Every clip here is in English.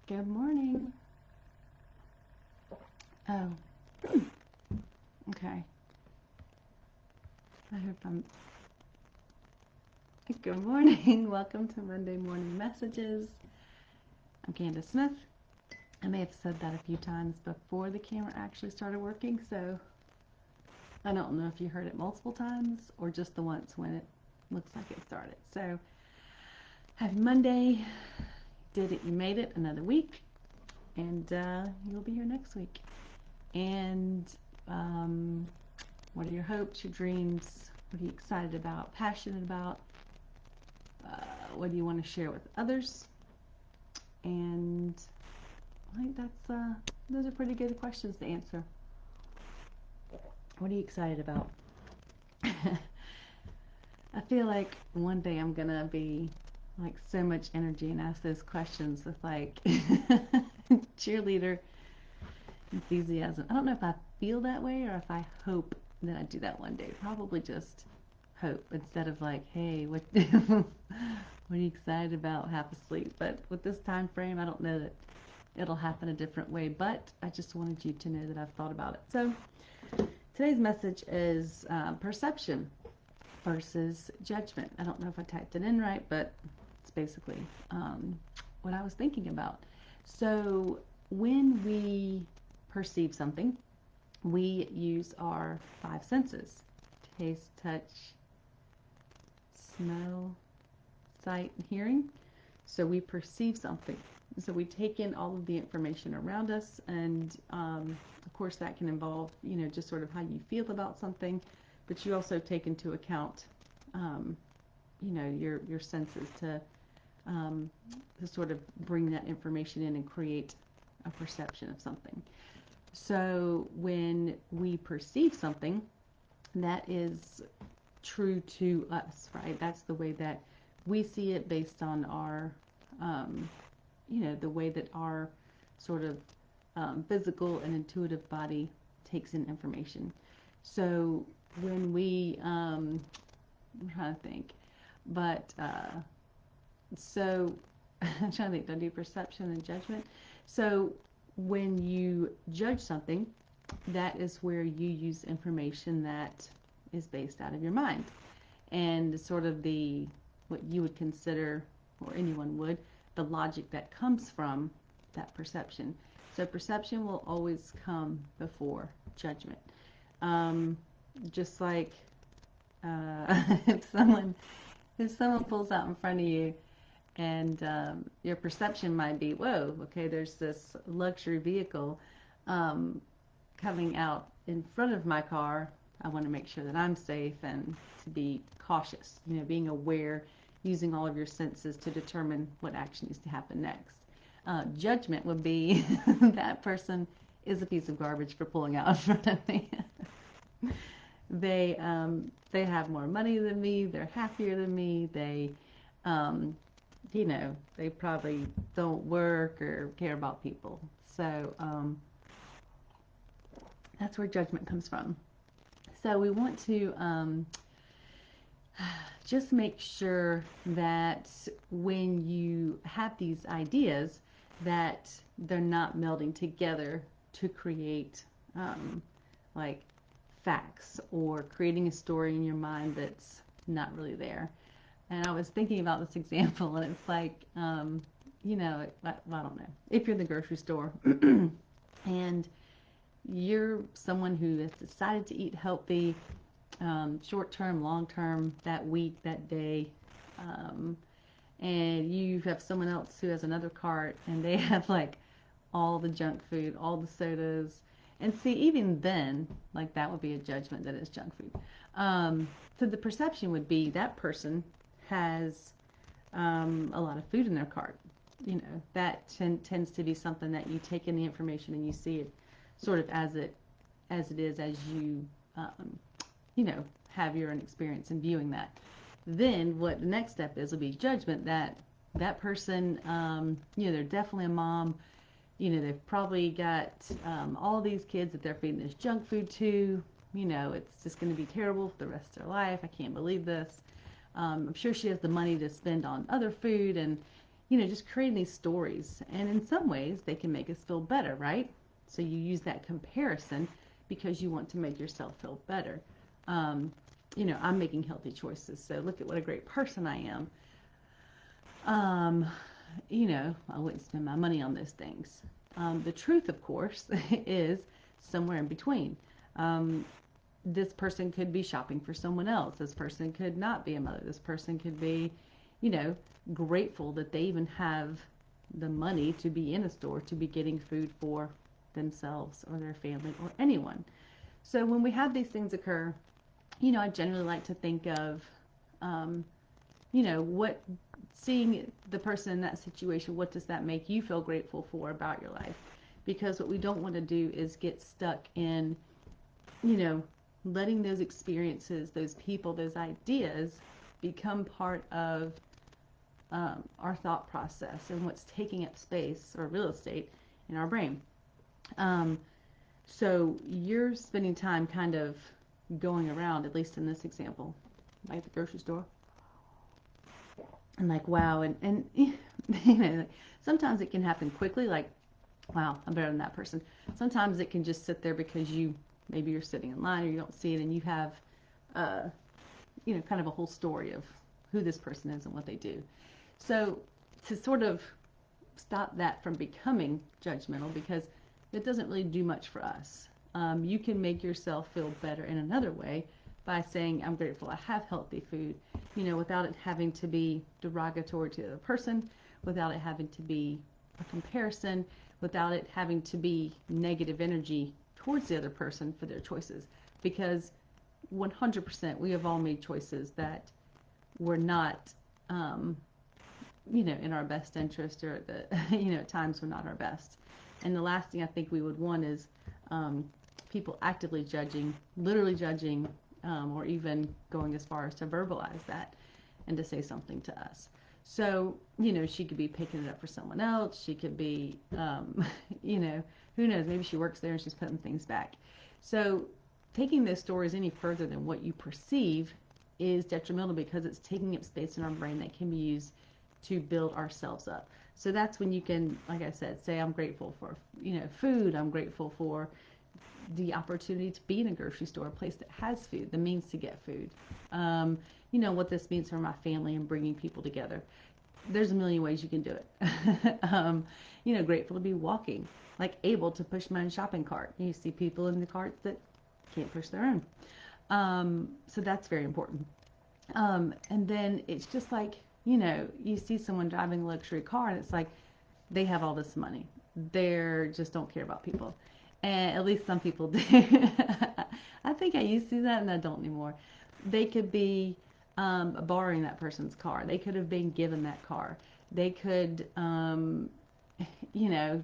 Good morning. Oh, okay. I hope I'm. Good morning. Welcome to Monday Morning Messages. I'm Candace Smith. I may have said that a few times before the camera actually started working, so I don't know if you heard it multiple times or just the once when it looks like it started. So, happy Monday. Did it, you made it another week, and you'll be here next week. And what are your hopes, your dreams? What are you excited about, passionate about? What do you want to share with others? And I think those are pretty good questions to answer. What are you excited about? I feel like one day I'm gonna be like so much energy and ask those questions with like cheerleader enthusiasm. I don't know if I feel that way or if I hope that I do that one day. Probably just hope instead of like, hey, what what are you excited about? Half asleep. But with this time frame, I don't know that it'll happen a different way. But I just wanted you to know that I've thought about it. So today's message is perception versus judgment. I don't know if I typed it in right, but it's basically what I was thinking about. So when we perceive something, we use our five senses: taste, touch, smell, sight, and hearing. So we perceive something. So we take in all of the information around us, and of course that can involve, just sort of how you feel about something, but you also take into account, your senses to sort of bring that information in and create a perception of something. So when we perceive something, that is true to us, right? That's the way that we see it based on our, the way that our sort of physical and intuitive body takes in information. So when I'm trying to think, but so I'm trying to think, do I do perception and judgment? So when you judge something, that is where you use information that is based out of your mind and sort of what you would consider, or anyone would, the logic that comes from that perception. So perception will always come before judgment. Just like if someone pulls out in front of you, and your perception might be, whoa, okay, there's this luxury vehicle coming out in front of my car. I want to make sure that I'm safe and to be cautious, being aware, using all of your senses to determine what action needs to happen next. Judgment would be that person is a piece of garbage for pulling out in front of me. They have more money than me. They're happier than me. They probably don't work or care about people. So that's where judgment comes from. So we want to just make sure that when you have these ideas, that they're not melding together to create like facts or creating a story in your mind that's not really there. And I was thinking about this example, and it's like, I don't know, if you're in the grocery store and you're someone who has decided to eat healthy, short term, long term, that week, that day, and you have someone else who has another cart and they have like all the junk food, all the sodas. And see, even then, like that would be a judgment that it's junk food. So the perception would be that person has a lot of food in their cart. That tends to be something that you take in the information and you see it sort of as it is as you have your own experience in viewing that. Then what the next step is will be judgment, that person, they're definitely a mom. They've probably got all these kids that they're feeding this junk food to. It's just going to be terrible for the rest of their life. I can't believe this. I'm sure she has the money to spend on other food, and just creating these stories. And in some ways, they can make us feel better, right? So you use that comparison because you want to make yourself feel better. Um, I'm making healthy choices, so look at what a great person I am. Um, I wouldn't spend my money on those things. The truth, of course, is somewhere in between. Um, this person could be shopping for someone else. This person could not be a mother. This person could be, you know, grateful that they even have the money to be in a store, to be getting food for themselves or their family or anyone. So when we have these things occur, I generally like to think of, um, what seeing the person in that situation, what does that make you feel grateful for about your life? Because what we don't want to do is get stuck in, you know, letting those experiences, those people, those ideas become part of our thought process and what's taking up space or real estate in our brain. Um, so you're spending time kind of going around, at least in this example, like the grocery store, and like, wow, and sometimes it can happen quickly, like, wow, I'm better than that person. Sometimes it can just sit there because maybe you're sitting in line or you don't see it, and you have, uh, kind of a whole story of who this person is and what they do. So to sort of stop that from becoming judgmental, because it doesn't really do much for us. You can make yourself feel better in another way by saying, I'm grateful I have healthy food, without it having to be derogatory to the other person, without it having to be a comparison, without it having to be negative energy towards the other person for their choices. Because 100% we have all made choices that were not, in our best interest, or at times were not our best. And the last thing I think we would want is people actively judging, literally judging, or even going as far as to verbalize that and to say something to us. So, she could be picking it up for someone else. She could be, who knows, maybe she works there and she's putting things back. So taking those stories any further than what you perceive is detrimental, because it's taking up space in our brain that can be used to build ourselves up. So that's when you can, like I said, say, I'm grateful for, food. I'm grateful for the opportunity to be in a grocery store, a place that has food, the means to get food. What this means for my family and bringing people together. There's a million ways you can do it. Grateful to be walking, like able to push my own shopping cart. You see people in the carts that can't push their own. So that's very important. And then it's just like, you see someone driving a luxury car and it's like they have all this money. They just don't care about people. And at least some people do. I think I used to do that and I don't anymore. They could be borrowing that person's car. They could have been given that car. They could,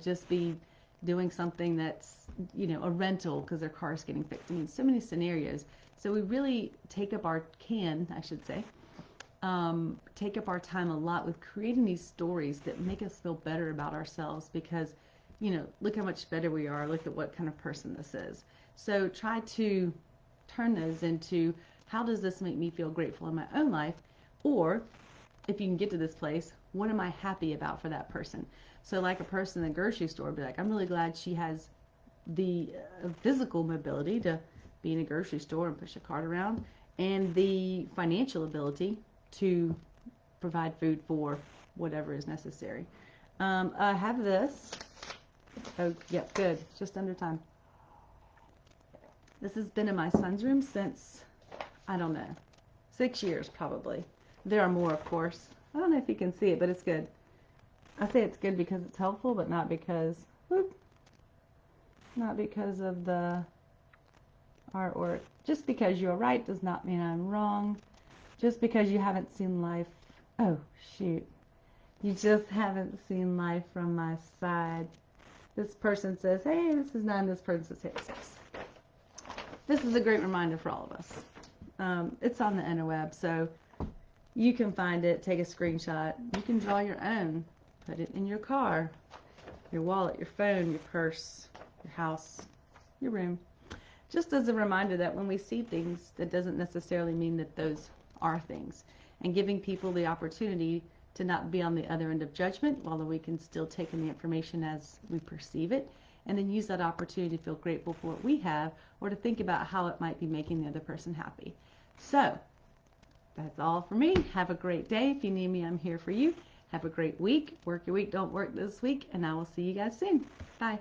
just be doing something that's, a rental because their car is getting fixed. I mean, so many scenarios. So we really take up take up our time a lot with creating these stories that make us feel better about ourselves, because, look how much better we are. Look at what kind of person this is. So try to turn those into, how does this make me feel grateful in my own life? Or if you can get to this place, what am I happy about for that person? So like a person in the grocery store, be like, I'm really glad she has the physical mobility to be in a grocery store and push a cart around, and the financial ability to provide food for whatever is necessary. I have this. Oh, yep, good. Just under time. This has been in my son's room since, I don't know, 6 years probably. There are more, of course. I don't know if you can see it, but it's good. I say it's good because it's helpful, but not because of the artwork. Just because you're right does not mean I'm wrong. Just because you haven't seen life, oh shoot, you just haven't seen life from my side. This person says, hey, this is 9. This person says, hey, it's 6. This is a great reminder for all of us. It's on the interweb, so you can find it, take a screenshot. You can draw your own, put it in your car, your wallet, your phone, your purse, your house, your room. Just as a reminder that when we see things, that doesn't necessarily mean that those are things. And giving people the opportunity to not be on the other end of judgment, although we can still take in the information as we perceive it, and then use that opportunity to feel grateful for what we have, or to think about how it might be making the other person happy. So that's all for me. Have a great day. If you need me, I'm here for you. Have a great week. Work your week, don't work this week, and I will see you guys soon. Bye.